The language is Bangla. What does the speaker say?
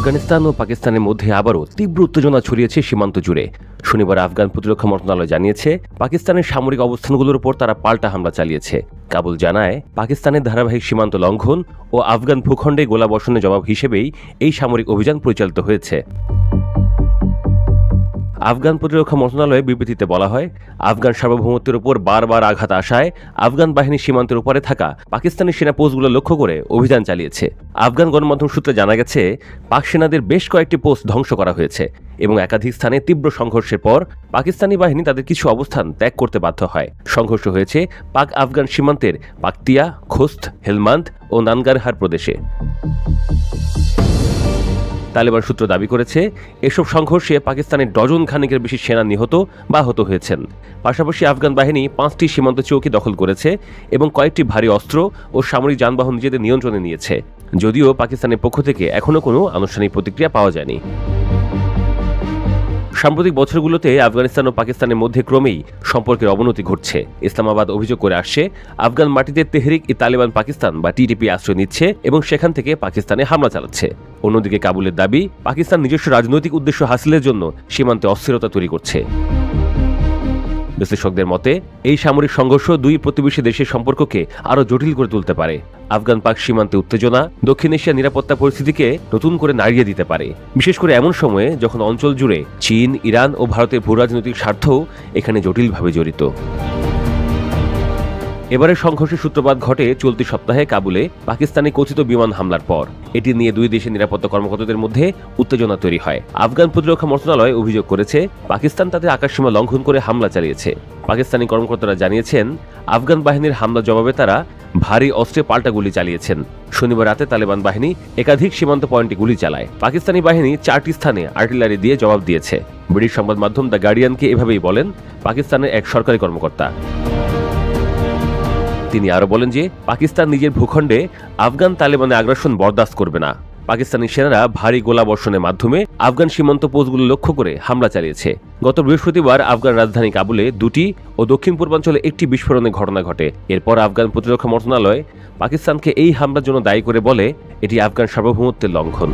আফগানিস্তান ও পাকিস্তানের মধ্যে আবারও তীব্র উত্তেজনা ছড়িয়েছে সীমান্ত জুড়ে। শনিবার আফগান প্রতিরক্ষা মন্ত্রণালয় জানিয়েছে, পাকিস্তানের সামরিক অবস্থানগুলোর উপর তারা পাল্টা হামলা চালিয়েছে। কাবুল জানায়, পাকিস্তানের ধারাবাহিক সীমান্ত লঙ্ঘন ও আফগান ভূখণ্ডে গোলাবর্ষণের জবাব হিসেবেই এই সামরিক অভিযান পরিচালিত হয়েছে। আফগান প্রতিরক্ষা মন্ত্রণালয়ের বিবৃতিতে বলা হয়, আফগান সার্বভৌমত্বের উপর বারবার আঘাত আসায় আফগান বাহিনী সীমান্তের উপরে থাকা পাকিস্তানি সেনা পোস্টগুলো লক্ষ্য করে অভিযান চালিয়েছে। আফগান গণমাধ্যম সূত্রে জানা গেছে, পাক সেনাদের বেশ কয়েকটি পোস্ট ধ্বংস করা হয়েছে এবং একাধিক স্থানে তীব্র সংঘর্ষের পর পাকিস্তানি বাহিনী তাদের কিছু অবস্থান ত্যাগ করতে বাধ্য হয়। সংঘর্ষ হয়েছে পাক আফগান সীমান্তের পাকতিয়া, খোস্ত, হেলমান্দ ও নানগারহার প্রদেশে। তালেবান সূত্র দাবি করেছে, এসব সংঘর্ষে পাকিস্তানের ডজন খানেকের বেশি সেনা নিহত বা আহত হয়েছেন। পাশাপাশি আফগান বাহিনী 5টি সীমান্ত চৌকি দখল করেছে এবং কয়েকটি ভারী অস্ত্র ও সামরিক যানবাহন নিজেদের নিয়ন্ত্রণে নিয়েছে। যদিও পাকিস্তানের পক্ষ থেকে এখনও কোনো আনুষ্ঠানিক প্রতিক্রিয়া পাওয়া যায়নি। সাম্প্রতিক বছরগুলোতে আফগানিস্তান ও পাকিস্তানের মধ্যে ক্রমেই সম্পর্কের অবনতি ঘটছে। ইসলামাবাদ অভিযোগ করে আসছে, আফগান মাটিতে তেহরিক-ই-তালেবান পাকিস্তান বা টিটিপি আশ্রয় নিচ্ছে এবং সেখান থেকে পাকিস্তানে হামলা চালাচ্ছে। অন্যদিকে কাবুলের দাবি, পাকিস্তান নিজস্ব রাজনৈতিক উদ্দেশ্য হাসিলের জন্য সীমান্তে অস্থিরতা তৈরি করছে। বিশ্লেষকদের মতে, এই সামরিক সংঘর্ষ দুই প্রতিবেশী দেশের সম্পর্ককে আরও জটিল করে তুলতে পারে। আফগান পাক সীমান্তে উত্তেজনা দক্ষিণ এশিয়ার নিরাপত্তা পরিস্থিতিকে নতুন করে নাড়িয়ে দিতে পারে, বিশেষ করে এমন সময়ে যখন অঞ্চল জুড়ে চীন, ইরান ও ভারতের ভূরাজনৈতিক স্বার্থও এখানে জটিলভাবে জড়িত। এবারের সংঘর্ষের সূত্রপাত ঘটে চলতি সপ্তাহে কাবুলে পাকিস্তানি কথিত বিমান হামলার পর। এটি নিয়ে দুই দেশের নিরাপত্তা কর্মকর্তাদের মধ্যে উত্তেজনা তৈরি হয়। আফগান প্রতিরক্ষা মন্ত্রণালয় অভিযোগ করেছে, পাকিস্তান তাদের আকাশসীমা লঙ্ঘন করে হামলা চালিয়েছে। পাকিস্তানি কর্মকর্তারা জানিয়েছেন, আফগান বাহিনীর হামলার জবাবে তারা ভারী অস্ত্রে পাল্টা গুলি চালিয়েছেন। শনিবার রাতে তালেবান বাহিনী একাধিক সীমান্ত পয়েন্টে গুলি চালায়। পাকিস্তানি বাহিনী 4টি স্থানে আর্টিলারি দিয়ে জবাব দিয়েছে। ব্রিটিশ সংবাদ মাধ্যম দ্য গার্ডিয়ানকে এভাবেই বলেন পাকিস্তানের এক সরকারি কর্মকর্তা। তিনি আরও বলেন যে, পাকিস্তান নিজের ভূখণ্ডে আফগান তালেবানের আগ্রাসন বরদাস্ত করবে না। পাকিস্তানি সেনারা ভারী গোলাবর্ষণের মাধ্যমে আফগান সীমান্ত পোস্টগুলো লক্ষ্য করে হামলা চালিয়েছে। গত বৃহস্পতিবার আফগান রাজধানী কাবুলে 2টি ও দক্ষিণ পূর্বাঞ্চলে 1টি বিস্ফোরণের ঘটনা ঘটে। এরপর আফগান প্রতিরক্ষা মন্ত্রণালয় পাকিস্তানকে এই হামলার জন্য দায়ী করে বলে, এটি আফগান সার্বভৌমত্বের লঙ্ঘন।